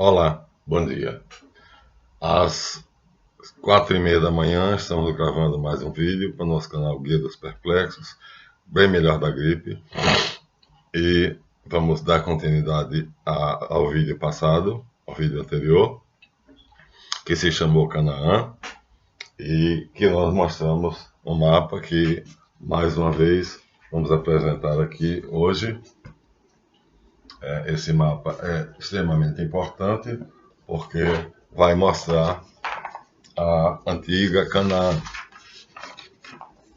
Olá, bom dia. Às 4h30 da manhã estamos gravando mais um vídeo para o nosso canal Guia dos Perplexos, bem melhor da gripe. E vamos dar continuidade ao vídeo passado, ao vídeo anterior, que se chamou Canaã, e que nós mostramos um mapa que, mais uma vez, vamos apresentar aqui hoje. Esse mapa é extremamente importante porque vai mostrar a antiga Canaã.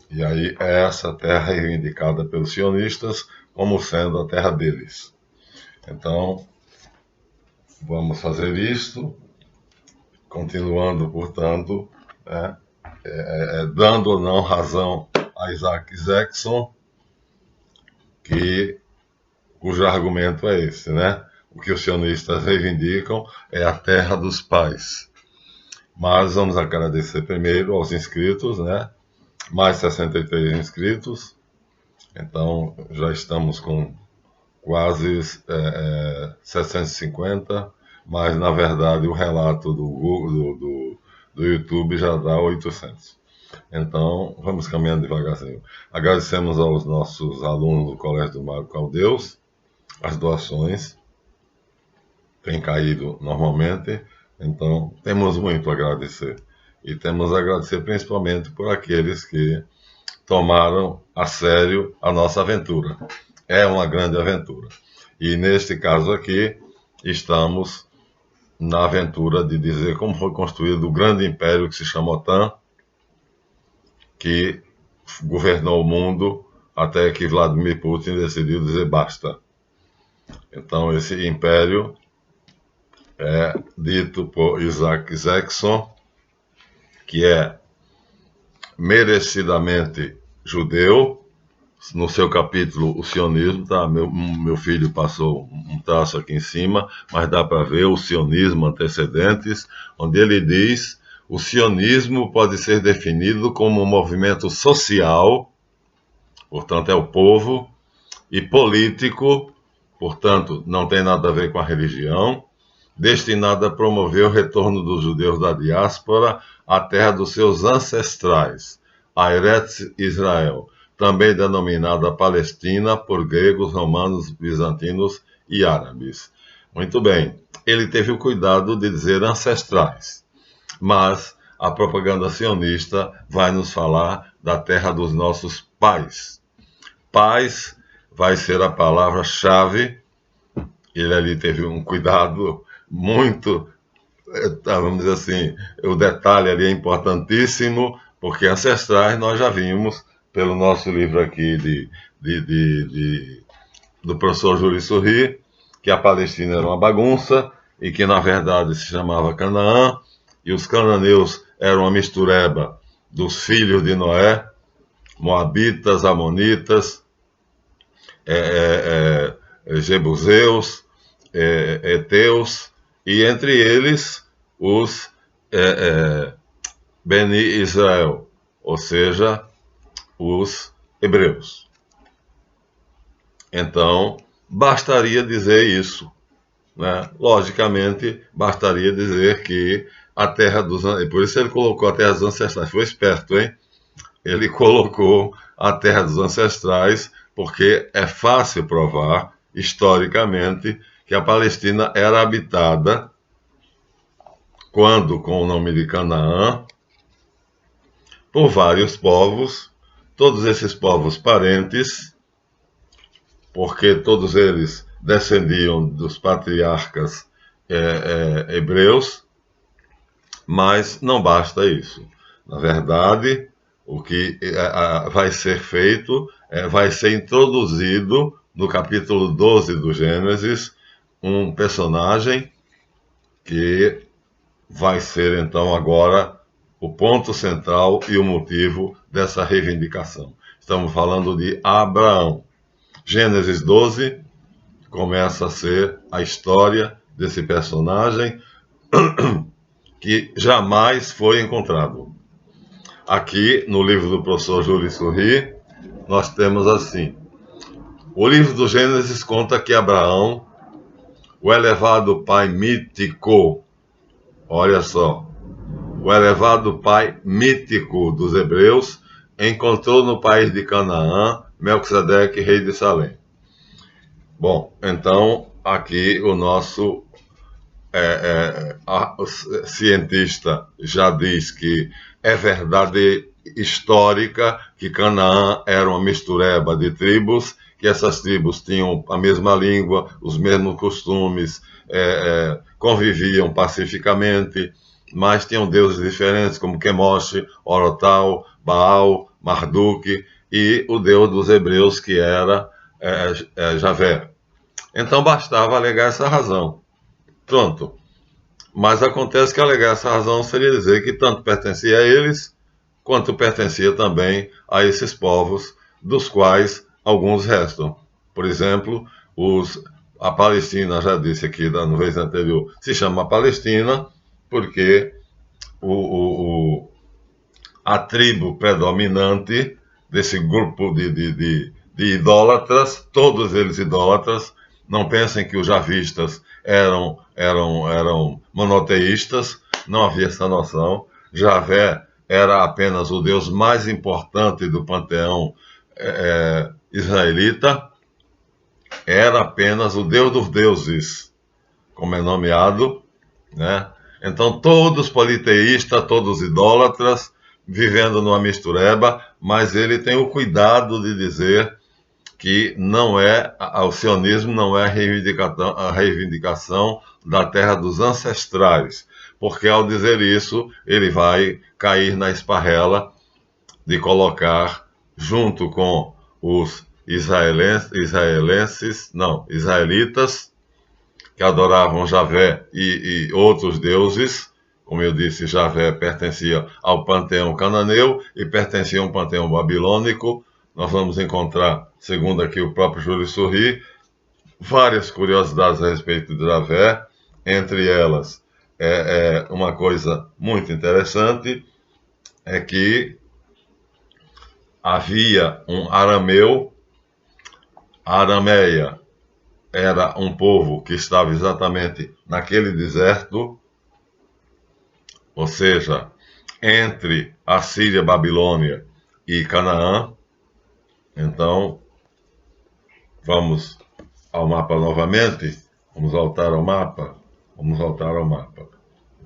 E aí é essa terra reivindicada pelos sionistas como sendo a terra deles. Então, vamos fazer isto, continuando, portanto, dando ou não razão a Isaac Jackson, cujo argumento é esse, né? O que os sionistas reivindicam é a terra dos pais. Mas vamos agradecer primeiro aos inscritos, né? Mais 63 inscritos. Então, já estamos com quase 750, mas, na verdade, o relato do YouTube já dá 800. Então, vamos caminhando devagarzinho. Agradecemos aos nossos alunos do Colégio do Mago Caldeus. As doações têm caído normalmente, então temos muito a agradecer. E temos a agradecer principalmente por aqueles que tomaram a sério a nossa aventura. É uma grande aventura. E neste caso aqui, estamos na aventura de dizer como foi construído o grande império que se chama OTAN, que governou o mundo até que Vladimir Putin decidiu dizer basta. Então, esse império é dito por Isaac Jackson, que é merecidamente judeu. No seu capítulo, o sionismo, tá? Meu filho passou um traço aqui em cima, mas dá para ver o sionismo antecedentes, onde ele diz: o sionismo pode ser definido como um movimento social, portanto é o povo, e político, portanto não tem nada a ver com a religião, destinado a promover o retorno dos judeus da diáspora à terra dos seus ancestrais, a Eretz Israel, também denominada Palestina por gregos, romanos, bizantinos e árabes. Muito bem, ele teve o cuidado de dizer ancestrais, mas a propaganda sionista vai nos falar da terra dos nossos pais. Pais vai ser a palavra-chave. Ele ali teve um cuidado muito, vamos dizer assim, o detalhe ali é importantíssimo, porque ancestrais nós já vimos pelo nosso livro aqui do professor Júlio Sorri, que a Palestina era uma bagunça e que na verdade se chamava Canaã, e os cananeus eram uma mistureba dos filhos de Noé, moabitas, amonitas, jebuseus, heteus, e entre eles os Beni Israel, ou seja, os hebreus. Então, bastaria dizer isso, né? Logicamente, bastaria dizer que a terra dos... Por isso ele colocou a terra dos ancestrais. Foi esperto, hein? Ele colocou a terra dos ancestrais porque é fácil provar, historicamente, que a Palestina era habitada quando, com o nome de Canaã, por vários povos, todos esses povos parentes, porque todos eles descendiam dos patriarcas hebreus, mas não basta isso. Na verdade, o que vai ser feito vai ser introduzido no capítulo 12 do Gênesis um personagem que vai ser então agora o ponto central e o motivo dessa reivindicação. Estamos falando de Abraão. Gênesis 12 começa a ser a história desse personagem que jamais foi encontrado. Aqui, no livro do professor Júlio Sorri, nós temos assim: o livro do Gênesis conta que Abraão, o elevado Pai mítico, olha só, o elevado Pai mítico dos hebreus encontrou no país de Canaã Melquisedeque, rei de Salém. Bom, então aqui o nosso o cientista já diz que é verdade histórica que Canaã era uma mistureba de tribos, que essas tribos tinham a mesma língua, os mesmos costumes, conviviam pacificamente, mas tinham deuses diferentes, como Quemosh, Orotal, Baal, Marduk, e o deus dos hebreus, que era Javé. Então bastava alegar essa razão. Pronto. Mas acontece que alegar essa razão seria dizer que tanto pertencia a eles, quanto pertencia também a esses povos, dos quais alguns restam. Por exemplo, a Palestina, já disse aqui no vez anterior, se chama Palestina porque a tribo predominante desse grupo de idólatras, todos eles idólatras, não pensem que os javistas eram monoteístas, não havia essa noção. Javé era apenas o deus mais importante do panteão israelita, era apenas o deus dos deuses, como é nomeado, né? Então todos politeístas, todos idólatras, vivendo numa mistureba, mas ele tem o cuidado de dizer que o sionismo não é a reivindicação da terra dos ancestrais, porque ao dizer isso, ele vai cair na esparrela de colocar, junto com os israelitas, que adoravam Javé e outros deuses. Como eu disse, Javé pertencia ao panteão cananeu e pertencia a um panteão babilônico. Nós vamos encontrar, segundo aqui o próprio Júlio Sorri, várias curiosidades a respeito de Javé. Entre elas, uma coisa muito interessante é que havia um arameu, a arameia era um povo que estava exatamente naquele deserto, ou seja, entre a Síria, Babilônia e Canaã. Então, vamos ao mapa novamente. Vamos voltar ao mapa.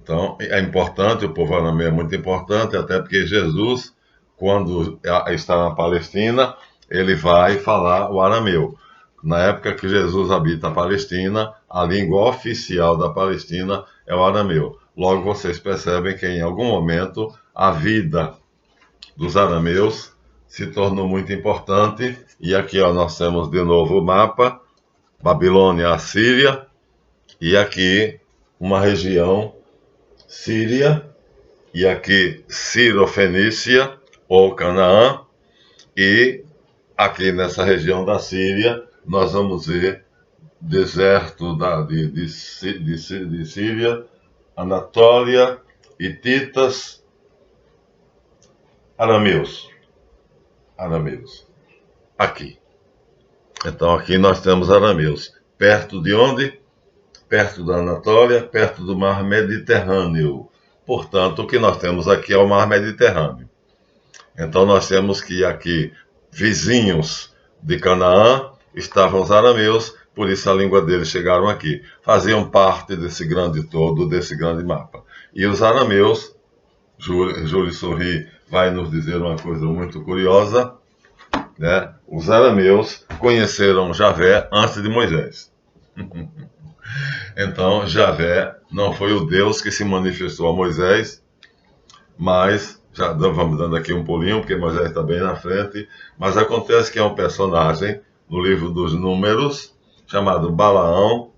Então, é importante, o povo arameu é muito importante, até porque Jesus, quando está na Palestina, ele vai falar o arameu. Na época que Jesus habita a Palestina, a língua oficial da Palestina é o arameu. Logo, vocês percebem que em algum momento a vida dos arameus se tornou muito importante. E aqui nós temos de novo o mapa, Babilônia, Assíria, e aqui uma região Síria, e aqui Ciro-Fenícia, ou Canaã, e aqui nessa região da Síria nós vamos ver deserto de Síria, Anatólia, hititas, arameus. Aqui. Então aqui nós temos arameus. Perto de onde? Perto da Anatólia, perto do mar Mediterrâneo. Portanto, o que nós temos aqui é o mar Mediterrâneo. Então nós temos que aqui, vizinhos de Canaã, estavam os arameus, por isso a língua deles chegaram aqui. Faziam parte desse grande todo, desse grande mapa. E os arameus, Júlio Sorri vai nos dizer uma coisa muito curiosa, né? Os arameus conheceram Javé antes de Moisés. Então, Javé não foi o Deus que se manifestou a Moisés, mas, já vamos dando aqui um pulinho, porque Moisés está bem na frente, mas acontece que é um personagem no livro dos Números, chamado Balaão,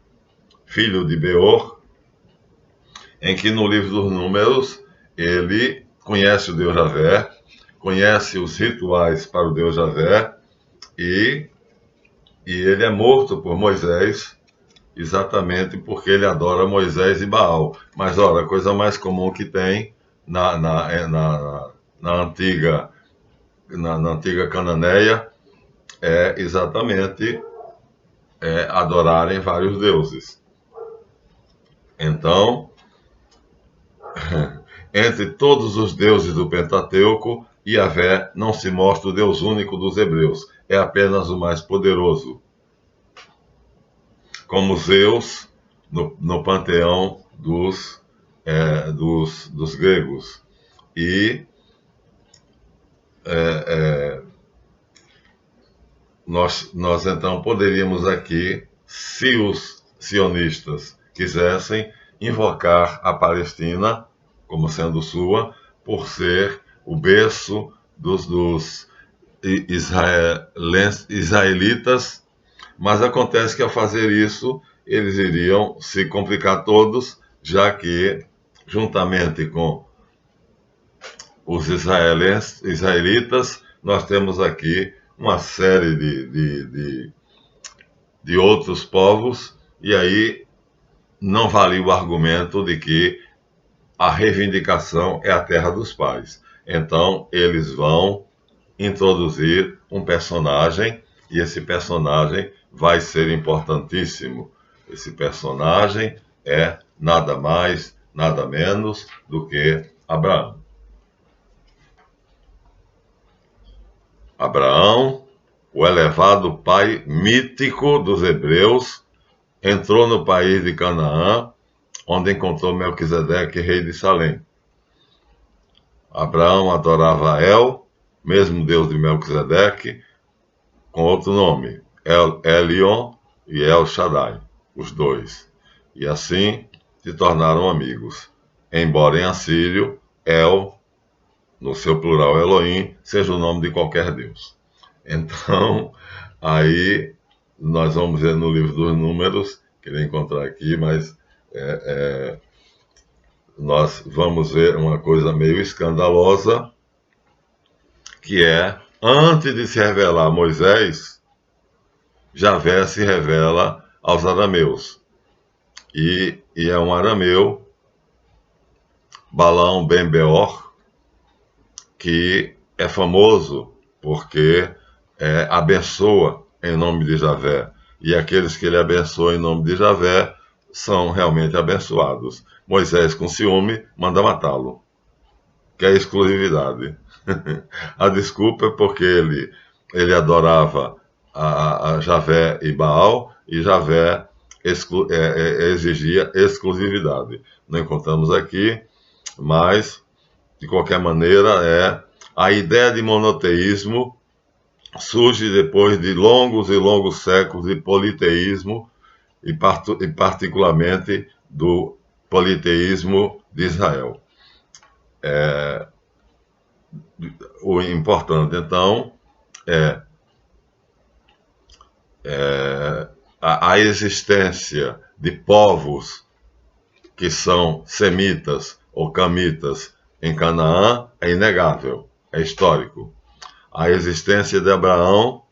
filho de Beor, em que no livro dos Números ele conhece o Deus Javé, conhece os rituais para o Deus Javé, e ele é morto por Moisés, exatamente porque ele adora Moisés e Baal. Mas, olha, a coisa mais comum que tem na antiga Cananeia é exatamente adorarem vários deuses. Então, entre todos os deuses do Pentateuco, Yahvé não se mostra o Deus único dos hebreus, é apenas o mais poderoso. Como Zeus no panteão dos gregos. E nós então poderíamos aqui, se os sionistas quisessem, invocar a Palestina como sendo sua, por ser o berço dos israelitas, mas acontece que ao fazer isso, eles iriam se complicar todos, já que, juntamente com os israelitas, nós temos aqui uma série de outros povos, e aí não valia o argumento de que a reivindicação é a terra dos pais. Então, eles vão introduzir um personagem, e esse personagem vai ser importantíssimo. Esse personagem é nada mais, nada menos do que Abraão. Abraão, o elevado pai mítico dos hebreus, entrou no país de Canaã, onde encontrou Melquisedeque, rei de Salém. Abraão adorava El, mesmo Deus de Melquisedeque, com outro nome, Elion e El Shaddai, os dois. E assim se tornaram amigos. Embora em assírio, El, no seu plural Elohim, seja o nome de qualquer Deus. Então, aí nós vamos ver no livro dos Números, queria encontrar aqui, mas nós vamos ver uma coisa meio escandalosa, que é, antes de se revelar a Moisés, Javé se revela aos arameus. E é um arameu, Balaão ben Beor, que é famoso porque abençoa em nome de Javé. E aqueles que ele abençoa em nome de Javé são realmente abençoados. Moisés, com ciúme, manda matá-lo. Que é exclusividade. A desculpa é porque ele adorava a Javé e Baal, e Javé exigia exclusividade. Não encontramos aqui, mas, de qualquer maneira, a ideia de monoteísmo surge depois de longos e longos séculos de politeísmo, e particularmente do politeísmo de Israel. O importante, então, é a existência de povos que são semitas ou camitas em Canaã é inegável, é histórico. A existência de Abraão,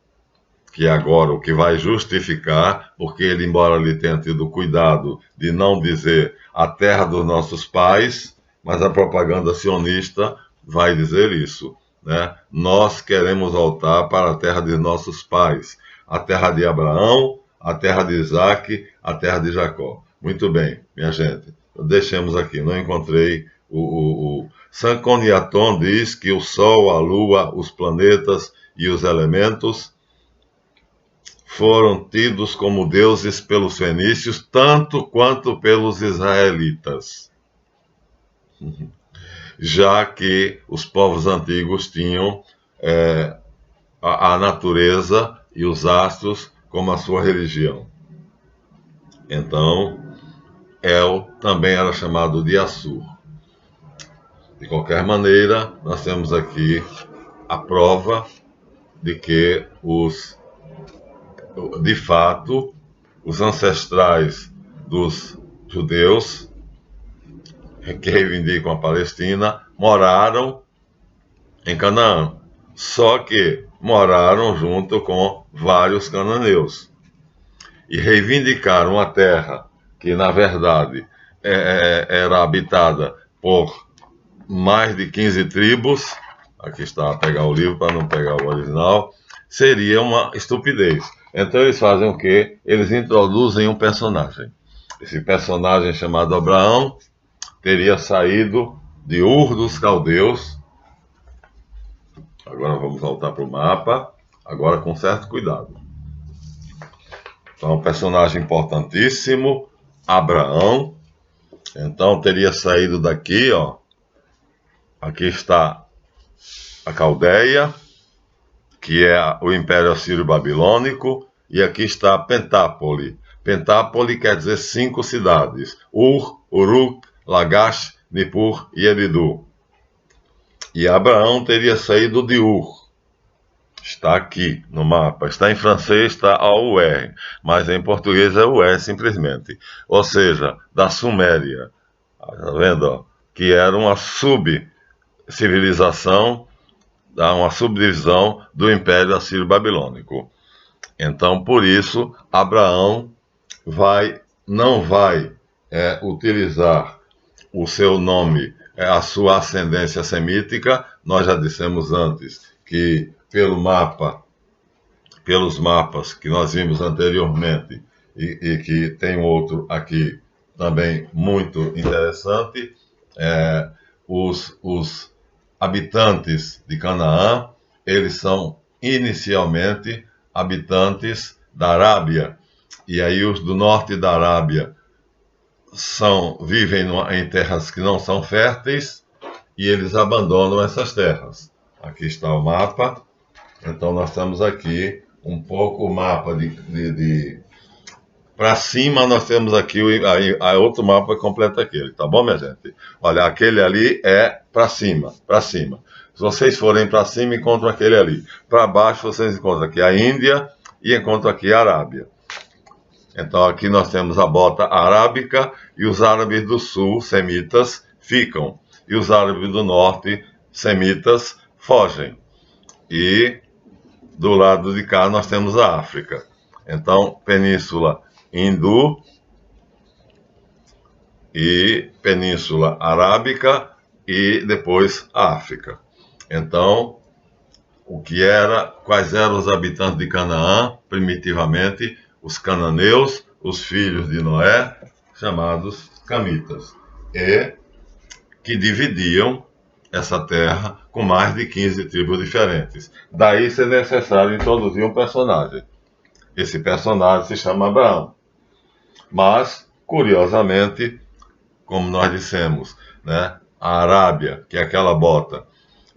que é agora o que vai justificar, porque ele, embora ele tenha tido cuidado de não dizer a terra dos nossos pais, mas a propaganda sionista vai dizer isso, né? Nós queremos voltar para a terra de nossos pais, a terra de Abraão, a terra de Isaac, a terra de Jacó. Muito bem, minha gente, deixemos aqui, não encontrei o Sanconiaton diz que o Sol, a Lua, os planetas e os elementos foram tidos como deuses pelos fenícios, tanto quanto pelos israelitas, já que os povos antigos tinham a natureza e os astros como a sua religião. Então, El também era chamado de Assur. De qualquer maneira, nós temos aqui a prova de que de fato, os ancestrais dos judeus que reivindicam a Palestina moraram em Canaã, só que moraram junto com vários cananeus e reivindicaram a terra que, na verdade, era habitada por mais de 15 tribos. Aqui está, pegar o livro para não pegar o original, seria uma estupidez. Então eles fazem o quê? Eles introduzem um personagem. esse personagem chamado Abraão teria saído de Ur dos Caldeus. Agora vamos voltar para o mapa, agora com certo cuidado. Então, um personagem importantíssimo, Abraão. Então, teria saído daqui, ó. Aqui está a Caldeia, que é o Império Assírio-Babilônico, e aqui está Pentápole. Pentápole quer dizer 5 cidades: Ur, Uruk, Lagash, Nippur e Eridu. E Abraão teria saído de Ur. Está aqui no mapa. Está em francês, está AUR, mas em português é UR simplesmente. Ou seja, da Suméria. Está vendo? Ó? Que era uma subcivilização, uma subdivisão do Império Assírio-Babilônico. Então, por isso, Abraão não vai utilizar o seu nome, a sua ascendência semítica. Nós já dissemos antes que pelos mapas que nós vimos anteriormente, e que tem outro aqui também muito interessante, os habitantes de Canaã, eles são inicialmente habitantes da Arábia, e aí os do norte da Arábia vivem em terras que não são férteis, e eles abandonam essas terras. Aqui está o mapa. Então, nós estamos aqui, um pouco o mapa para cima, nós temos aqui outro mapa que completa aquele, tá bom, minha gente? Olha, aquele ali é para cima, para cima. Se vocês forem para cima, encontram aquele ali. Para baixo, vocês encontram aqui a Índia e encontram aqui a Arábia. Então, aqui nós temos a bota arábica, e os árabes do sul, semitas, ficam. E os árabes do norte, semitas, fogem. E do lado de cá nós temos a África. Então, Península Hindu e Península Arábica e depois a África. Então, quais eram os habitantes de Canaã, primitivamente? Os cananeus, os filhos de Noé, chamados camitas, e que dividiam essa terra com mais de 15 tribos diferentes. Daí ser necessário introduzir um personagem. Esse personagem se chama Abraão. Mas, curiosamente, como nós dissemos, né, a Arábia, que é aquela bota,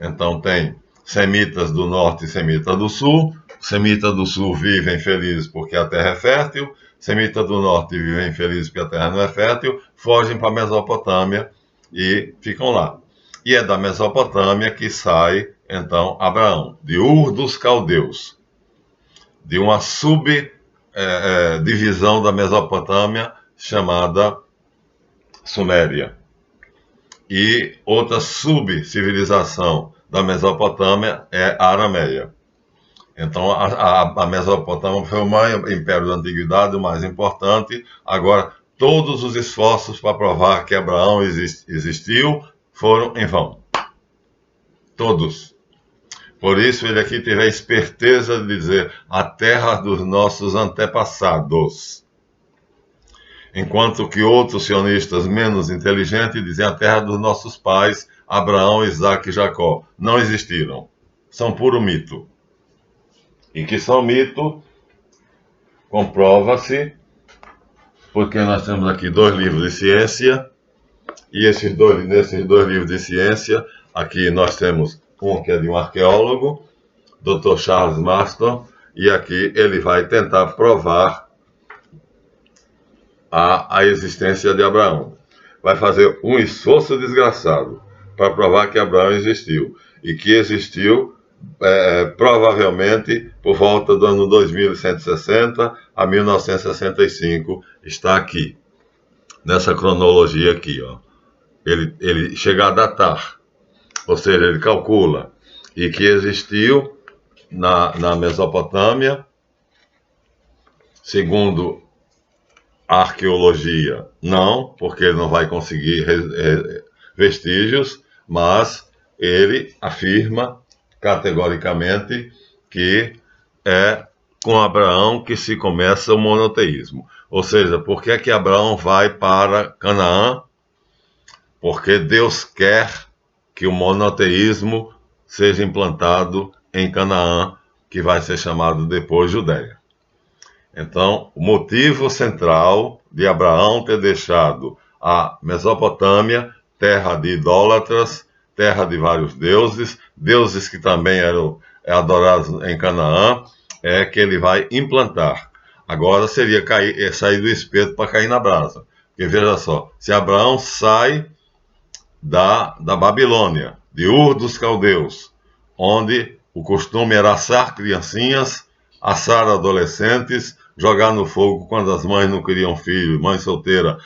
então tem semitas do norte e semitas do sul. Semitas do sul vivem felizes porque a terra é fértil, semitas do norte vivem felizes porque a terra não é fértil, fogem para a Mesopotâmia e ficam lá. E é da Mesopotâmia que sai, então, Abraão, de Ur dos Caldeus, de uma subdivisão da Mesopotâmia chamada Suméria. E outra subcivilização da Mesopotâmia é a Arameia. Então, a Mesopotâmia foi o maior império da antiguidade, o mais importante. Agora, todos os esforços para provar que Abraão existiu foram em vão. Todos. Por isso, ele aqui teve a esperteza de dizer a terra dos nossos antepassados. Enquanto que outros sionistas menos inteligentes dizem a terra dos nossos pais, Abraão, Isaque e Jacó. Não existiram. São puro mito. E que são mito, comprova-se, porque nós temos aqui 2 livros de ciência, e nesses dois livros de ciência, aqui nós temos um que é de um arqueólogo, Dr. Charles Marston, e aqui ele vai tentar provar a existência de Abraão. Vai fazer um esforço desgraçado para provar que Abraão existiu, e que existiu provavelmente por volta do ano 2160 a 1965, está aqui, nessa cronologia aqui, ó. Ele chega a datar, ou seja, ele calcula, e que existiu na Mesopotâmia, segundo a arqueologia, não, porque ele não vai conseguir vestígios, mas ele afirma categoricamente que é com Abraão que se começa o monoteísmo. Ou seja, por que é que Abraão vai para Canaã? Porque Deus quer que o monoteísmo seja implantado em Canaã, que vai ser chamado depois Judéia. Então, o motivo central de Abraão ter deixado a Mesopotâmia, terra de idólatras, terra de vários deuses, deuses que também eram adorados em Canaã, é que ele vai implantar. Agora seria sair do espeto para cair na brasa. Porque veja só, se Abraão sai da Babilônia, de Ur dos Caldeus, onde o costume era assar criancinhas, assar adolescentes, jogar no fogo quando as mães não queriam filho, mãe solteira,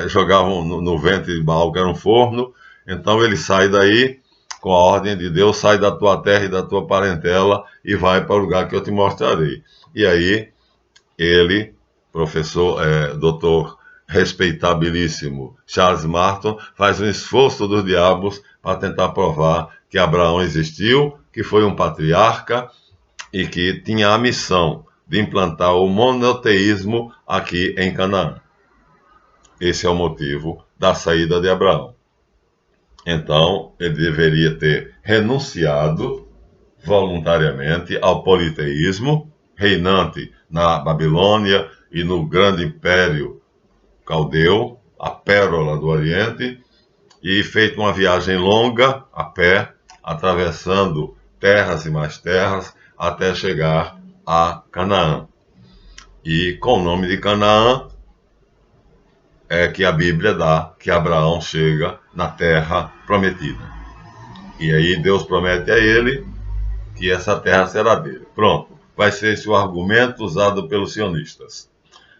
jogavam no ventre de Baal, que era um forno. Então ele sai daí, com a ordem de Deus, sai da tua terra e da tua parentela e vai para o lugar que eu te mostrarei. E aí ele, professor, doutor respeitabilíssimo Charles Martin, faz um esforço dos diabos para tentar provar que Abraão existiu, que foi um patriarca e que tinha a missão de implantar o monoteísmo aqui em Canaã. Esse é o motivo da saída de Abraão. Então, ele deveria ter renunciado voluntariamente ao politeísmo reinante na Babilônia e no grande império caldeu, a pérola do Oriente, e feito uma viagem longa a pé, atravessando terras e mais terras, até chegar a Canaã. E com o nome de Canaã é que a Bíblia dá que Abraão chega na terra prometida. E aí Deus promete a ele que essa terra será dele. Pronto, vai ser esse o argumento usado pelos sionistas.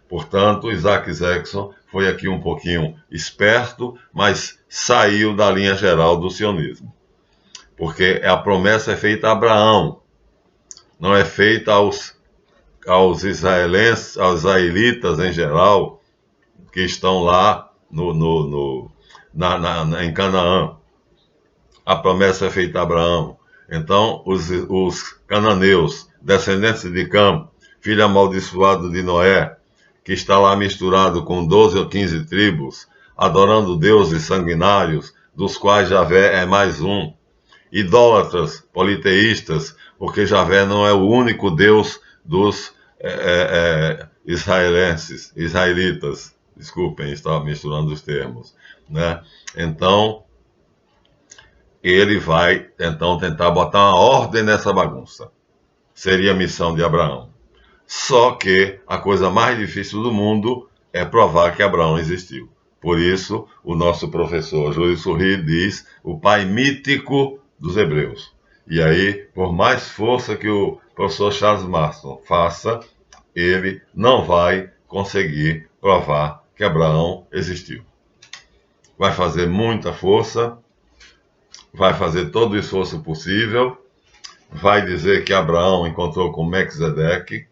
Portanto, Isaac Jackson foi aqui um pouquinho esperto, mas saiu da linha geral do sionismo. Porque a promessa é feita a Abraão, não é feita aos israelenses, aos israelitas em geral, que estão lá em Canaã. A promessa é feita a Abraão. Então, os cananeus, descendentes de Cam, filho amaldiçoado de Noé, que está lá misturado com 12 ou 15 tribos, adorando deuses sanguinários, dos quais Javé é mais um. Idólatras, politeístas, porque Javé não é o único Deus dos israelitas. Desculpem, estava misturando os termos, né? Então, ele vai então tentar botar uma ordem nessa bagunça. Seria a missão de Abraão. Só que a coisa mais difícil do mundo é provar que Abraão existiu. Por isso, o nosso professor Júlio Sorri diz o pai mítico dos hebreus. E aí, por mais força que o professor Charles Marston faça, ele não vai conseguir provar que Abraão existiu. Vai fazer muita força, vai fazer todo o esforço possível, vai dizer que Abraão encontrou com Melquisedeque,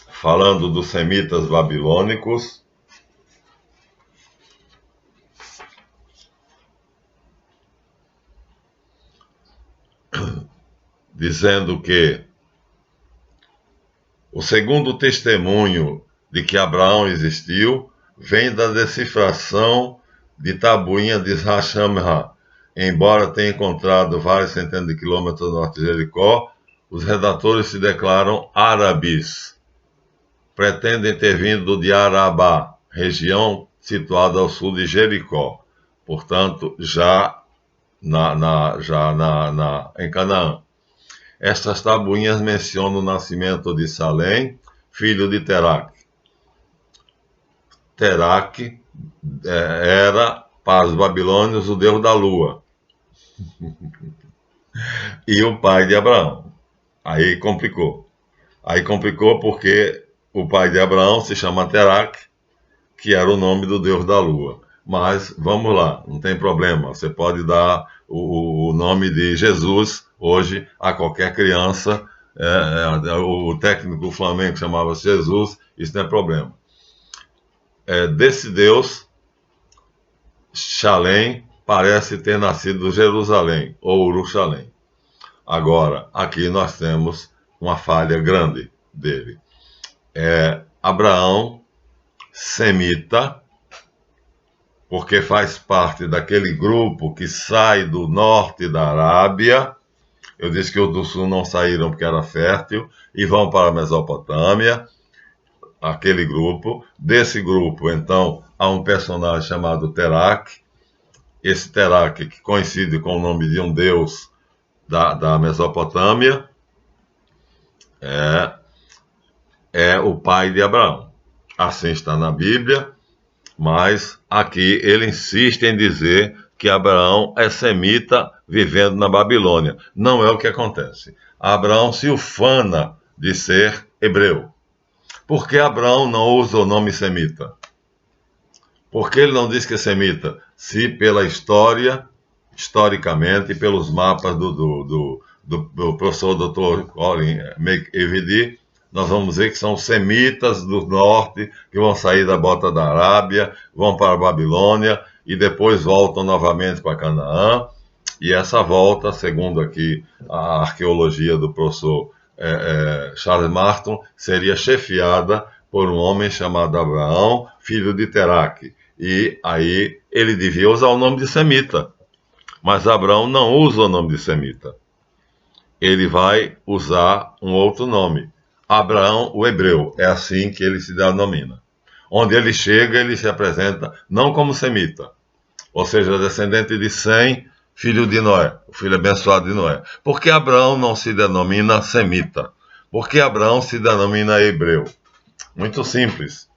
falando dos semitas babilônicos, dizendo que o segundo testemunho de que Abraão existiu vem da decifração de tabuinha de Hashamha. Embora tenha encontrado várias centenas de quilômetros ao norte de Jericó, os redatores se declaram árabes. Pretendem ter vindo de Arabá, região situada ao sul de Jericó. Portanto, já em Canaã. Estas tabuinhas mencionam o nascimento de Salém, filho de Teraque. Teraque era, para os babilônios, o deus da lua. E o pai de Abraão. Aí complicou. Aí complicou porque o pai de Abraão se chama Teraque, que era o nome do deus da lua. Mas vamos lá, não tem problema. Você pode dar o nome de Jesus hoje a qualquer criança. O técnico do Flamengo chamava-se Jesus, isso não é problema. Desse Deus, Shalem parece ter nascido Jerusalém, ou Uruxalém. Agora, aqui nós temos uma falha grande, dele. Abraão, semita, porque faz parte daquele grupo que sai do norte da Arábia. Eu disse que os do sul não saíram porque era fértil, e vão para a Mesopotâmia, aquele grupo. Desse grupo, então, há um personagem chamado Terac. Esse Terac, que coincide com o nome de um deus da Mesopotâmia, é o pai de Abraão. Assim está na Bíblia, mas aqui ele insiste em dizer que Abraão é semita vivendo na Babilônia. Não é o que acontece. Abraão se ufana de ser hebreu. Por que Abraão não usa o nome semita? Por que ele não diz que é semita? Se pela história, historicamente, pelos mapas do professor Dr. Colin McEvedy, nós vamos ver que são semitas do norte que vão sair da bota da Arábia, vão para a Babilônia e depois voltam novamente para Canaã. E essa volta, segundo aqui a arqueologia do professor Charles Martin, seria chefiada por um homem chamado Abraão, filho de Terac. E aí ele devia usar o nome de semita. Mas Abraão não usa o nome de semita. Ele vai usar um outro nome. Abraão, o hebreu, é assim que ele se denomina. Onde ele chega, ele se apresenta não como semita, ou seja, descendente de Sem, filho de Noé, o filho abençoado de Noé. Por que Abraão não se denomina semita? Por que Abraão se denomina hebreu? Muito simples.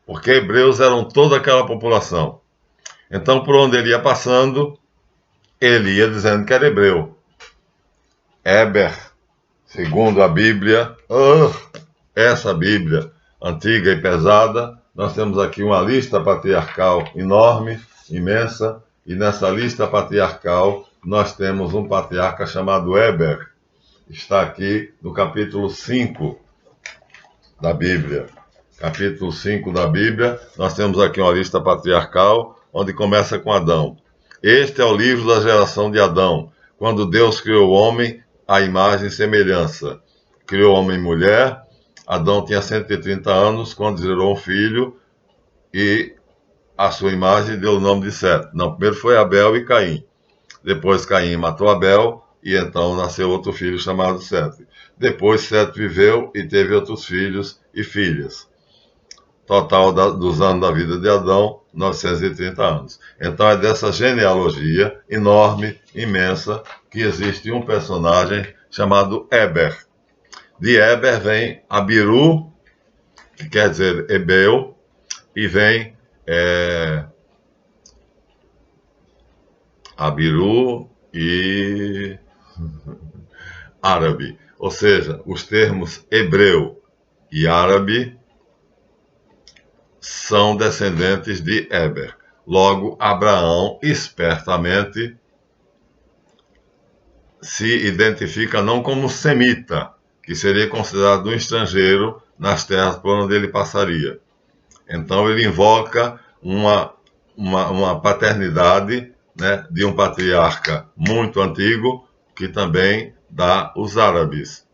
Porque hebreus eram toda aquela população. Então, por onde ele ia passando, ele ia dizendo que era hebreu. Éber, segundo a Bíblia, essa Bíblia antiga e pesada, nós temos aqui uma lista patriarcal enorme, imensa, e nessa lista patriarcal nós temos um patriarca chamado Éber. Está aqui no capítulo 5 da Bíblia. Capítulo 5 da Bíblia, nós temos aqui uma lista patriarcal, onde começa com Adão. Este é o livro da geração de Adão, quando Deus criou o homem à imagem e semelhança. Criou homem e mulher. Adão tinha 130 anos quando gerou um filho e a sua imagem deu o nome de Sete. Não, primeiro foi Abel e Caim. Depois Caim matou Abel e então nasceu outro filho chamado Sete. Depois Sete viveu e teve outros filhos e filhas. Total dos anos da vida de Adão, 930 anos. Então é dessa genealogia enorme, imensa, que existe um personagem chamado Éber. De Éber vem Abiru, que quer dizer Ebeu, e vem Abiru e árabe. Ou seja, os termos hebreu e árabe são descendentes de Éber. Logo, Abraão, espertamente, se identifica não como semita, que seria considerado um estrangeiro nas terras por onde ele passaria. Então, ele invoca uma paternidade, né, de um patriarca muito antigo, que também dá os árabes.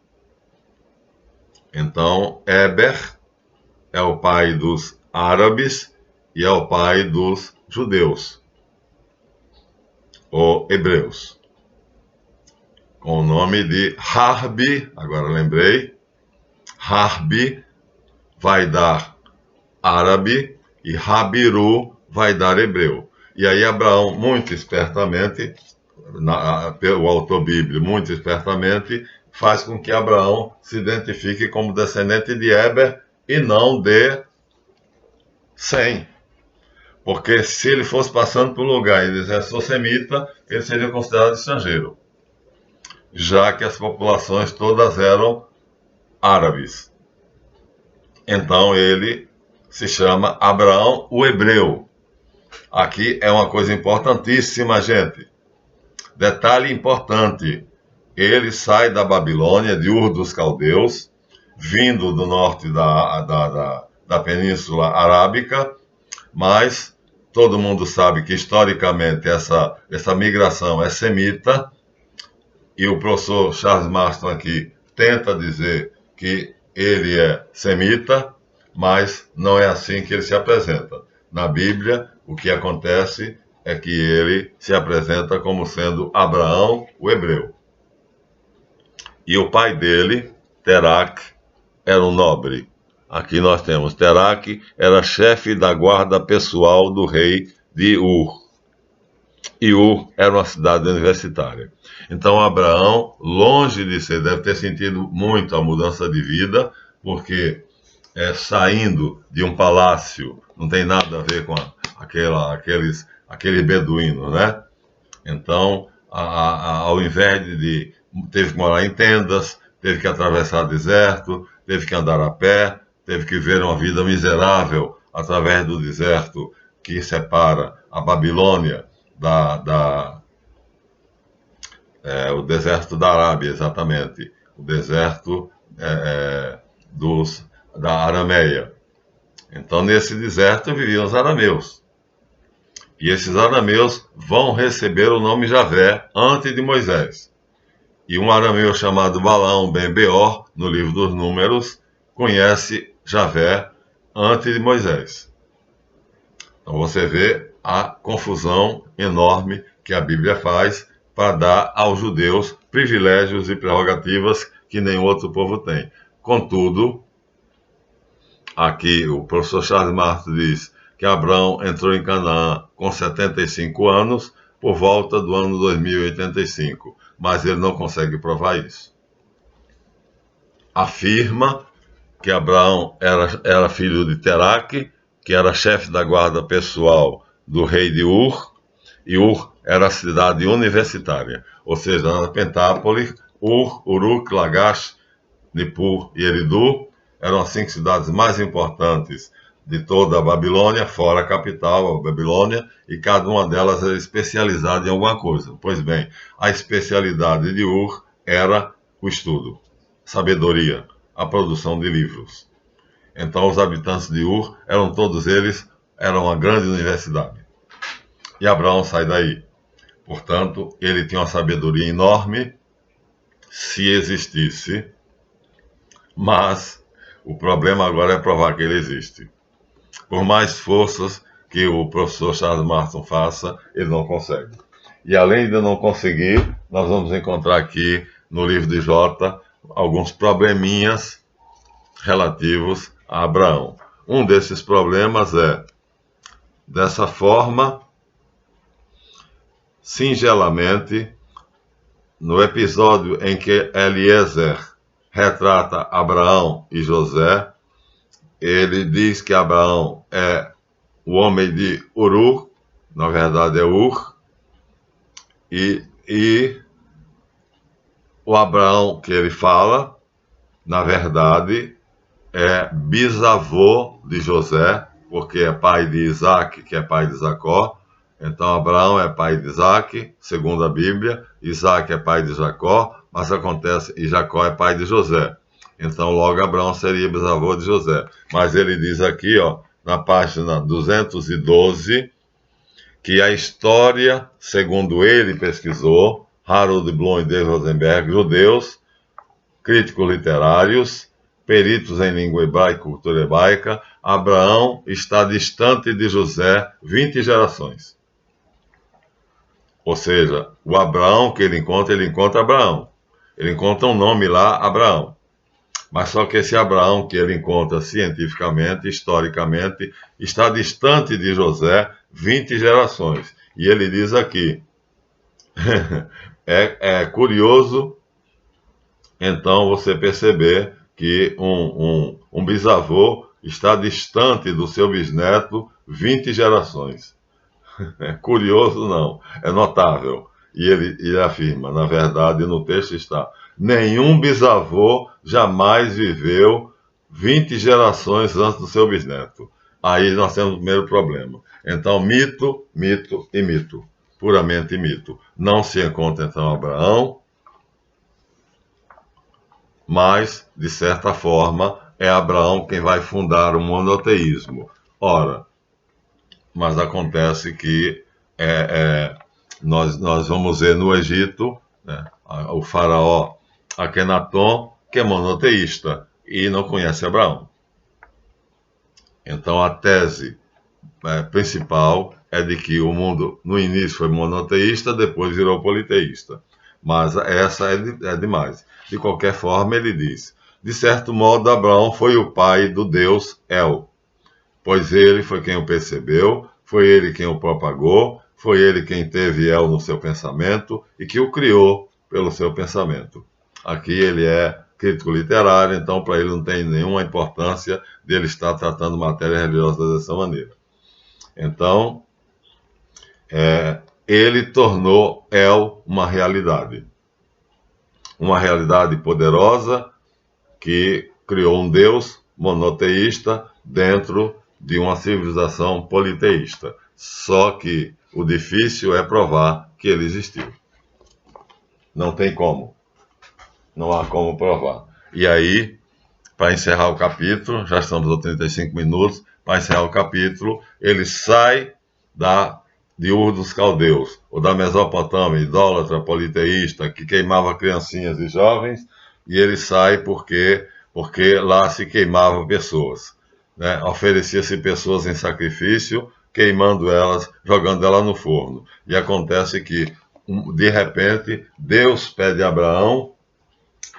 Então, Éber é o pai dos árabes e é o pai dos judeus, ou hebreus, com o nome de Harbi. Agora lembrei, Harbi vai dar árabe e Habiru vai dar hebreu. E aí Abraão, muito espertamente, o autor bíblico, muito espertamente, faz com que Abraão se identifique como descendente de Éber e não de Sem. Porque se ele fosse passando por um lugar e dissesse sou semita, ele seria considerado estrangeiro, já que as populações todas eram árabes. Então ele se chama Abraão o hebreu. Aqui é uma coisa importantíssima, gente. Detalhe importante. Ele sai da Babilônia, de Ur dos Caldeus, vindo do norte da Península Arábica, mas todo mundo sabe que historicamente essa migração é semita, e o professor Charles Marston aqui tenta dizer que ele é semita, mas não é assim que ele se apresenta. Na Bíblia, o que acontece é que ele se apresenta como sendo Abraão, o hebreu. E o pai dele, Teraque, era um nobre. Aqui nós temos Teraque, era chefe da guarda pessoal do rei de Ur. E Ur era uma cidade universitária. Então Abraão, longe de ser, deve ter sentido muito a mudança de vida, porque saindo de um palácio, não tem nada a ver com aqueles beduínos, né? Então, ao invés de teve que morar em tendas, teve que atravessar deserto, teve que andar a pé, teve que viver uma vida miserável através do deserto que separa a Babilônia o deserto da Arábia, exatamente, o deserto da Arameia. Então, nesse deserto viviam os arameus. E esses arameus vão receber o nome Javé antes de Moisés. E um arameu chamado Balaão ben Beor, no livro dos Números, conhece Javé antes de Moisés. Então você vê a confusão enorme que a Bíblia faz para dar aos judeus privilégios e prerrogativas que nenhum outro povo tem. Contudo, aqui o professor Charles Martin diz que Abraão entrou em Canaã com 75 anos, por volta do ano 2085, mas ele não consegue provar isso. Afirma que Abraão era filho de Teraque, que era chefe da guarda pessoal do rei de Ur, e Ur era a cidade universitária, ou seja, na Pentápolis, Ur, Uruk, Lagash, Nippur e Eridu eram as 5 cidades mais importantes de toda a Babilônia, fora a capital, a Babilônia, e cada uma delas era especializada em alguma coisa. Pois bem, a especialidade de Ur era o estudo, sabedoria, a produção de livros. Então os habitantes de Ur eram uma grande universidade. E Abraão sai daí. Portanto, ele tinha uma sabedoria enorme, se existisse, mas o problema agora é provar que ele existe. Por mais forças que o professor Charles Martin faça, ele não consegue. E além de não conseguir, nós vamos encontrar aqui no livro de Jota alguns probleminhas relativos a Abraão. Um desses problemas dessa forma, singelamente, no episódio em que Eliezer retrata Abraão e José, ele diz que Abraão é o homem de Uru, na verdade é Ur, e o Abraão que ele fala, na verdade, é bisavô de José, porque é pai de Isaac, que é pai de Jacó. Então Abraão é pai de Isaac, segundo a Bíblia, Isaac é pai de Jacó, mas acontece, e Jacó é pai de José. Então logo Abraão seria bisavô de José. Mas ele diz aqui, na página 212, que a história, segundo ele pesquisou, Harold Bloom e Dave Rosenberg, judeus, críticos literários, peritos em língua hebraica e cultura hebraica, Abraão está distante de José 20 gerações. Ou seja, o Abraão que ele encontra Abraão. Ele encontra um nome lá, Abraão. Mas só que esse Abraão que ele encontra cientificamente, historicamente, está distante de José 20 gerações. E ele diz aqui, é curioso, então, você perceber que um bisavô está distante do seu bisneto 20 gerações. É curioso, não, é notável. E ele afirma, na verdade, no texto está: nenhum bisavô jamais viveu 20 gerações antes do seu bisneto. Aí nós temos o primeiro problema. Então, mito, mito e mito. Puramente mito. Não se encontra, então, Abraão, mas, de certa forma, é Abraão quem vai fundar o monoteísmo. Ora, mas acontece que nós vamos ver no Egito, né, o faraó Akenaton, que é monoteísta. e não conhece Abraão. Então a tese principal é de que o mundo no início foi monoteísta, depois virou politeísta. Mas essa é demais. De qualquer forma, ele diz: de certo modo, Abraão foi o pai do Deus El, pois ele foi quem o percebeu, foi ele quem o propagou, foi ele quem teve El no seu pensamento e que o criou pelo seu pensamento. Aqui ele é crítico literário, então para ele não tem nenhuma importância de ele estar tratando matéria religiosa dessa maneira. Então, ele tornou El uma realidade poderosa que criou um Deus monoteísta dentro de uma civilização politeísta. Só que o difícil é provar que ele existiu. Não tem como. Não há como provar. E aí, para encerrar o capítulo, já estamos aos 35 minutos, para encerrar o capítulo, ele sai de Ur dos Caldeus, ou da Mesopotâmia, idólatra, politeísta, que queimava criancinhas e jovens, e ele sai porque lá se queimava pessoas, né? Oferecia-se pessoas em sacrifício, queimando elas, jogando elas no forno. E acontece que, de repente, Deus pede a Abraão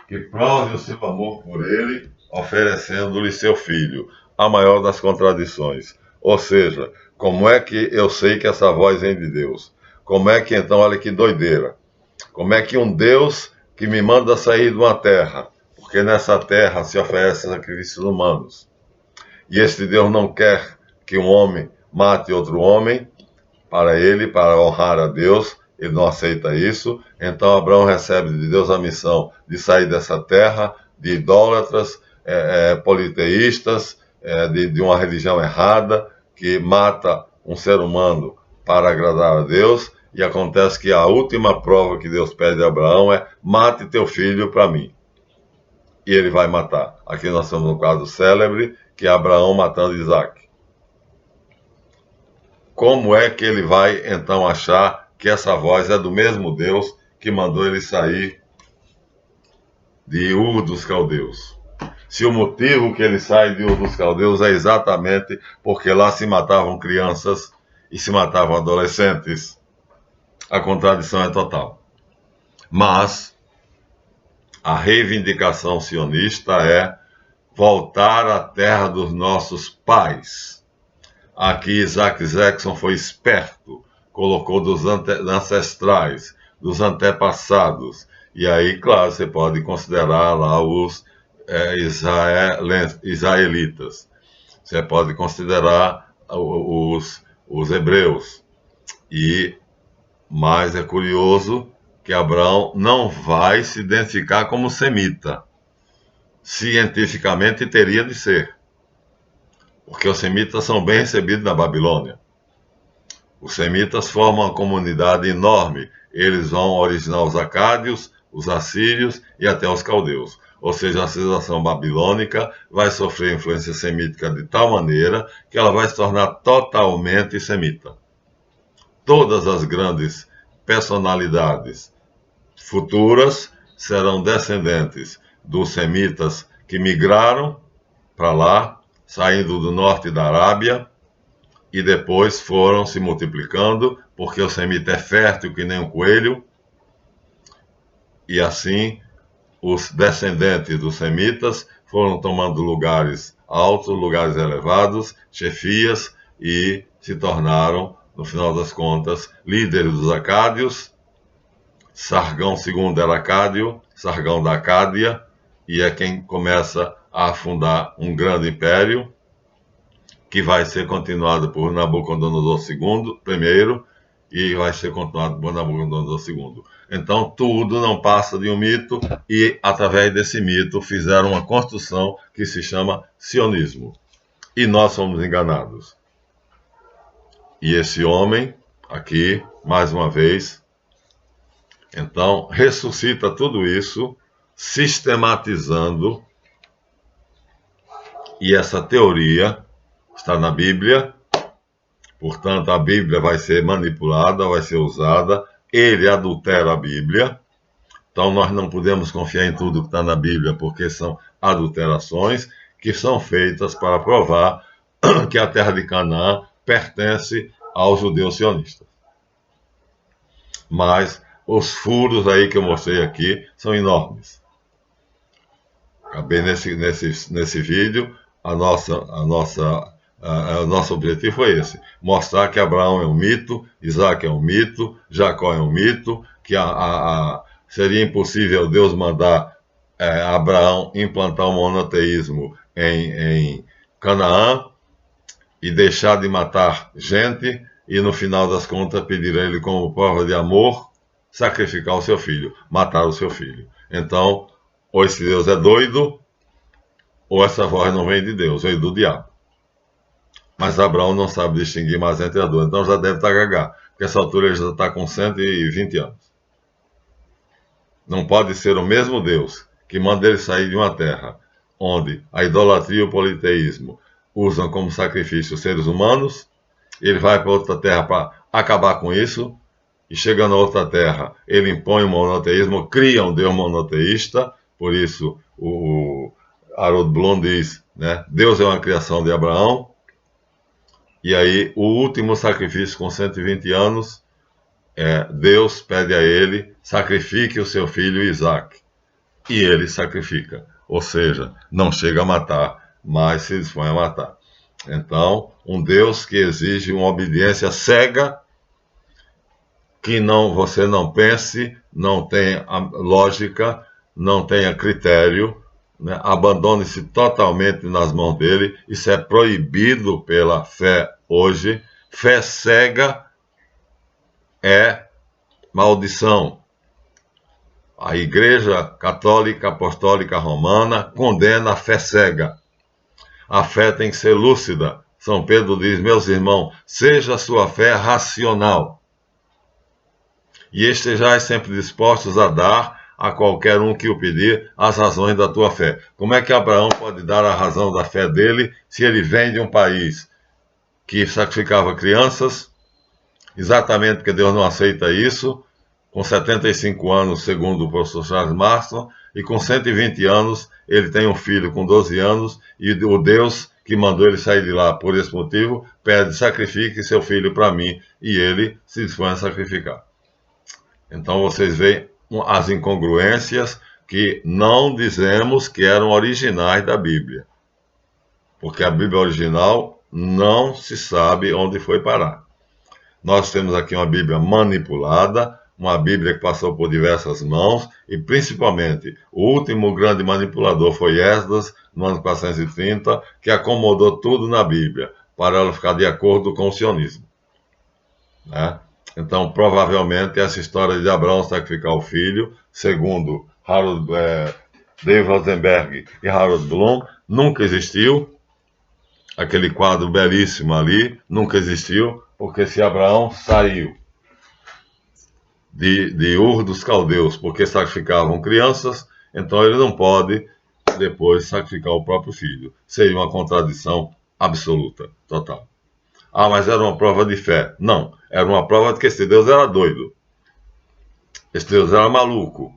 que prove o seu amor por ele, oferecendo-lhe seu filho, a maior das contradições. Ou seja, como é que eu sei que essa voz vem de Deus? Como é que então, olha que doideira, como é que um Deus que me manda sair de uma terra, porque nessa terra se oferecem sacrifícios humanos, e este Deus não quer que um homem mate outro homem, para honrar a Deus, ele não aceita isso. Então Abraão recebe de Deus a missão de sair dessa terra de idólatras, politeístas, de uma religião errada, que mata um ser humano para agradar a Deus. E acontece que a última prova que Deus pede a Abraão é: mate teu filho para mim. E ele vai matar. Aqui nós temos um quadro célebre, que é Abraão matando Isaac. Como é que ele vai então achar que essa voz é do mesmo Deus que mandou ele sair de Ur dos Caldeus? Se o motivo que ele sai de Ur dos Caldeus é exatamente porque lá se matavam crianças e se matavam adolescentes, a contradição é total. Mas a reivindicação sionista é voltar à terra dos nossos pais. Aqui Isaac Jackson foi esperto, colocou dos ancestrais, dos antepassados. E aí, claro, você pode considerar lá os israelitas. Você pode considerar os hebreus. Mas é curioso que Abraão não vai se identificar como semita. Cientificamente teria de ser, porque os semitas são bem recebidos na Babilônia. Os semitas formam uma comunidade enorme. Eles vão originar os acádios, os assírios e até os caldeus. Ou seja, a civilização babilônica vai sofrer influência semítica de tal maneira que ela vai se tornar totalmente semita. Todas as grandes personalidades futuras serão descendentes dos semitas que migraram para lá, saindo do norte da Arábia, e depois foram se multiplicando, porque o semita é fértil que nem um coelho, e assim os descendentes dos semitas foram tomando lugares altos, lugares elevados, chefias, e se tornaram, no final das contas, líderes dos acádios. Sargão II era acádio, Sargão da Acádia, e é quem começa a fundar um grande império, que vai ser continuado por Nabucodonosor I, e vai ser continuado por Nabucodonosor II. Então, tudo não passa de um mito, e através desse mito fizeram uma construção que se chama sionismo. E nós somos enganados. E esse homem, aqui, mais uma vez, então, ressuscita tudo isso, sistematizando, e essa teoria está na Bíblia, portanto, a Bíblia vai ser manipulada, vai ser usada, ele adultera a Bíblia, Então nós não podemos confiar em tudo que está na Bíblia, porque são adulterações que são feitas para provar que a terra de Canaã pertence aos judeus sionistas. Mas os furos aí que eu mostrei aqui são enormes. Acabei nesse vídeo, o nosso objetivo foi esse: mostrar que Abraão é um mito, Isaac é um mito, Jacó é um mito, que seria impossível Deus mandar Abraão implantar o monoteísmo em Canaã e deixar de matar gente e, no final das contas, pedir a ele como prova de amor sacrificar o seu filho, matar o seu filho. Então, ou esse Deus é doido, ou essa voz não vem de Deus, vem do diabo. Mas Abraão não sabe distinguir mais entre as duas, então já deve estar gagá, porque essa altura ele já está com 120 anos. Não pode ser o mesmo Deus que manda ele sair de uma terra onde a idolatria e o politeísmo usam como sacrifício os seres humanos, ele vai para outra terra para acabar com isso, e chegando a outra terra, ele impõe o monoteísmo, cria um Deus monoteísta. Por isso o Harold Bloom diz, né, Deus é uma criação de Abraão. E aí o último sacrifício com 120 anos, Deus pede a ele, sacrifique o seu filho Isaac. E ele sacrifica, ou seja, não chega a matar, mas se dispõe a matar. Então, um Deus que exige uma obediência cega, que você não pense, não tenha lógica, não tenha critério, né? Abandone-se totalmente nas mãos dele. Isso é proibido pela fé hoje. Fé cega é maldição. A Igreja Católica Apostólica Romana condena a fé cega. A fé tem que ser lúcida. São Pedro diz, meus irmãos, seja a sua fé racional. E estejais sempre dispostos a dar a qualquer um que o pedir as razões da tua fé. Como é que Abraão pode dar a razão da fé dele se ele vem de um país que sacrificava crianças, exatamente porque Deus não aceita isso, com 75 anos, segundo o professor Charles Marston, e com 120 anos ele tem um filho com 12 anos, e o Deus que mandou ele sair de lá por esse motivo, pede, sacrifique seu filho para mim, e ele se dispõe a sacrificar. Então vocês veem as incongruências que não dizemos que eram originais da Bíblia. Porque a Bíblia original não se sabe onde foi parar. Nós temos aqui uma Bíblia manipulada, uma Bíblia que passou por diversas mãos, e principalmente o último grande manipulador foi Esdras, no ano 430, que acomodou tudo na Bíblia, para ela ficar de acordo com o sionismo. Né? Então, provavelmente, essa história de Abraão sacrificar o filho, segundo David Rosenberg e Harold Bloom, nunca existiu. Aquele quadro belíssimo ali nunca existiu, porque se Abraão saiu de Ur dos Caldeus porque sacrificavam crianças, então ele não pode depois sacrificar o próprio filho. Seria uma contradição absoluta, total. Ah, mas era uma prova de fé. Não, era uma prova de que esse Deus era doido. Esse Deus era maluco.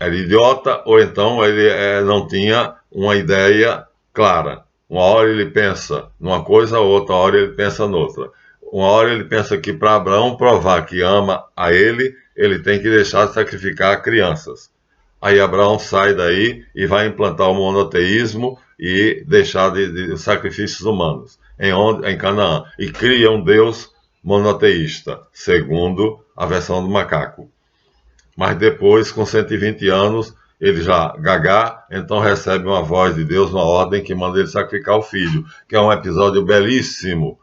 Era idiota, ou então ele não tinha uma ideia clara. Uma hora ele pensa numa coisa, outra hora ele pensa noutra. Uma hora ele pensa que para Abraão provar que ama a ele tem que deixar de sacrificar crianças. Aí Abraão sai daí e vai implantar o monoteísmo e deixar de sacrifícios humanos em Canaã. E cria um Deus monoteísta, segundo a versão do macaco. Mas depois, com 120 anos, ele já gagá, então recebe uma voz de Deus, uma ordem que manda ele sacrificar o filho, que é um episódio belíssimo,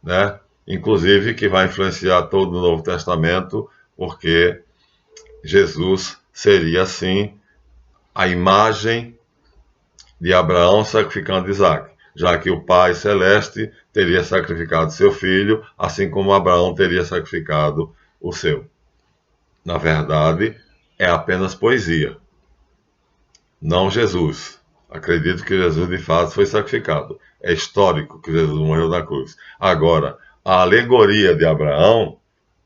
né? Inclusive que vai influenciar todo o Novo Testamento, porque Jesus seria, assim, a imagem de Abraão sacrificando Isaac, já que o Pai Celeste teria sacrificado seu filho, assim como Abraão teria sacrificado o seu. Na verdade, é apenas poesia, não Jesus. Acredito que Jesus, de fato, foi sacrificado. É histórico que Jesus morreu na cruz. Agora, a alegoria de Abraão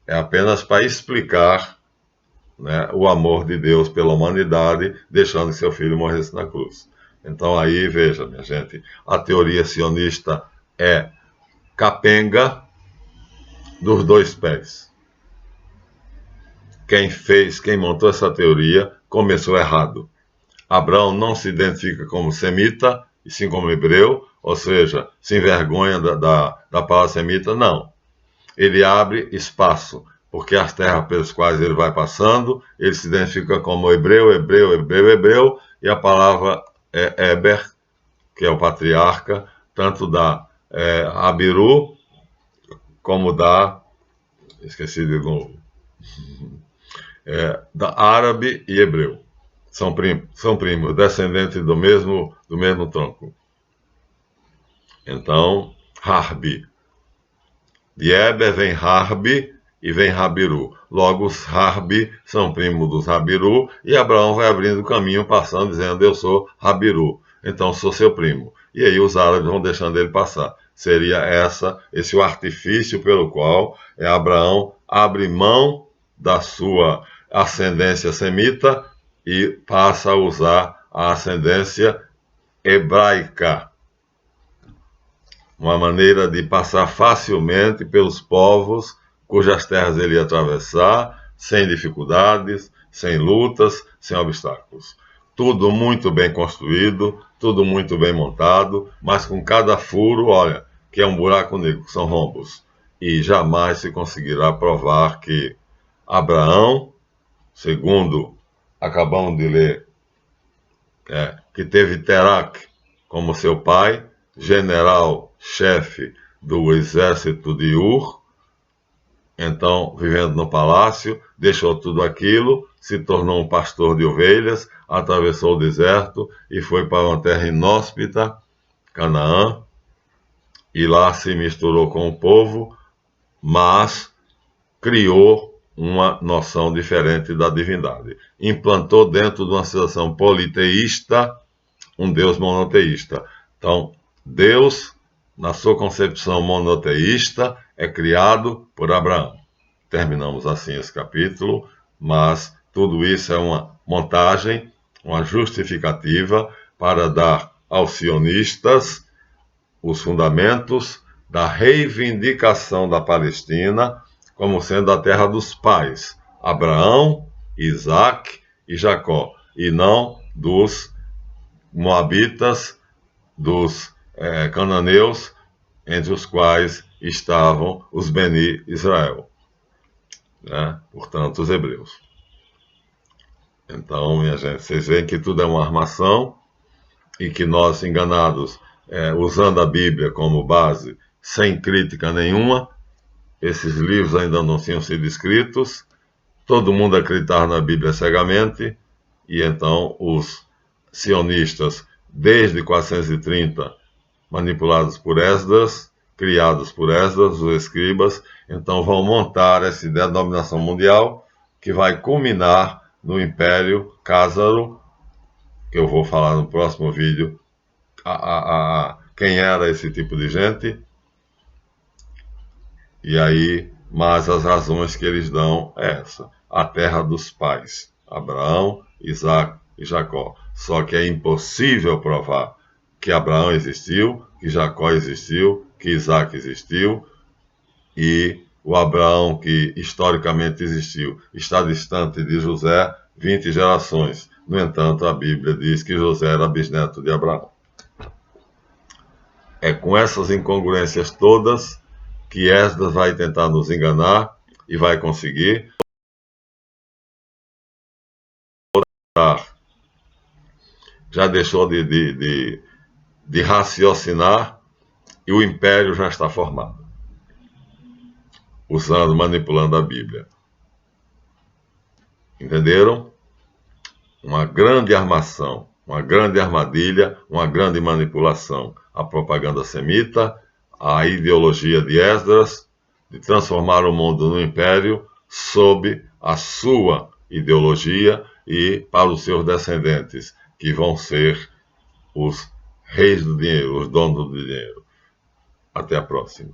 é apenas para explicar né, o amor de Deus pela humanidade, deixando que seu filho morresse na cruz. Então aí, veja, minha gente, a teoria sionista é capenga dos dois pés. Quem montou essa teoria começou errado. Abraão não se identifica como semita, e sim como hebreu, ou seja, se envergonha da palavra semita, não. Ele abre espaço, porque as terras pelas quais ele vai passando, ele se identifica como hebreu, e a palavra é Eber, que é o patriarca, tanto da Abiru, como esqueci de novo, da árabe e hebreu. São primos, descendentes do mesmo tronco. Então, Harbi. De Eber vem Harbi e vem Rabiru. Logo, os Harbi são primos dos Rabiru, e Abraão vai abrindo o caminho, passando, dizendo: eu sou Rabiru, então sou seu primo. E aí os árabes vão deixando ele passar. Seria esse o artifício pelo qual Abraão abre mão da sua ascendência semita e passa a usar a ascendência hebraica. Uma maneira de passar facilmente pelos povos cujas terras ele ia atravessar, sem dificuldades, sem lutas, sem obstáculos. Tudo muito bem construído, tudo muito bem montado, mas com cada furo, olha, que é um buraco negro, que são rombos. E jamais se conseguirá provar que Abraão, segundo acabamos de ler, que teve Terac como seu pai, general-chefe do exército de Ur, então, vivendo no palácio, deixou tudo aquilo, se tornou um pastor de ovelhas, atravessou o deserto e foi para uma terra inóspita, Canaã, e lá se misturou com o povo, mas criou uma noção diferente da divindade. Implantou dentro de uma situação politeísta um Deus monoteísta. Então, Deus, na sua concepção monoteísta, é criado por Abraão. Terminamos assim esse capítulo, mas tudo isso é uma montagem, uma justificativa para dar aos sionistas os fundamentos da reivindicação da Palestina como sendo a terra dos pais, Abraão, Isaac e Jacó, e não dos moabitas, dos cananeus, entre os quais estavam os Beni Israel, né? Portanto, os hebreus. Então, minha gente, vocês veem que tudo é uma armação e que nós, enganados, usando a Bíblia como base, sem crítica nenhuma, esses livros ainda não tinham sido escritos, todo mundo acreditava na Bíblia cegamente, e então os sionistas, desde 430, manipulados por Esdras, criados por Esdras, os escribas, então vão montar essa ideia de dominação mundial, que vai culminar no Império Cásaro, que eu vou falar no próximo vídeo, quem era esse tipo de gente, e aí, mas as razões que eles dão é essa: a terra dos pais, Abraão, Isaac e Jacó. Só que é impossível provar que Abraão existiu, que Jacó existiu, que Isaac existiu, e o Abraão que historicamente existiu está distante de José 20 gerações. No entanto, a Bíblia diz que José era bisneto de Abraão. É com essas incongruências todas que Esdras vai tentar nos enganar e vai conseguir. Já deixou de raciocinar e o império já está formado, manipulando a Bíblia. Entenderam? Uma grande armação, uma grande armadilha, uma grande manipulação. A propaganda semita, a ideologia de Esdras, de transformar o mundo no império sob a sua ideologia e para os seus descendentes, que vão ser os reis do dinheiro, os donos do dinheiro. Até a próxima.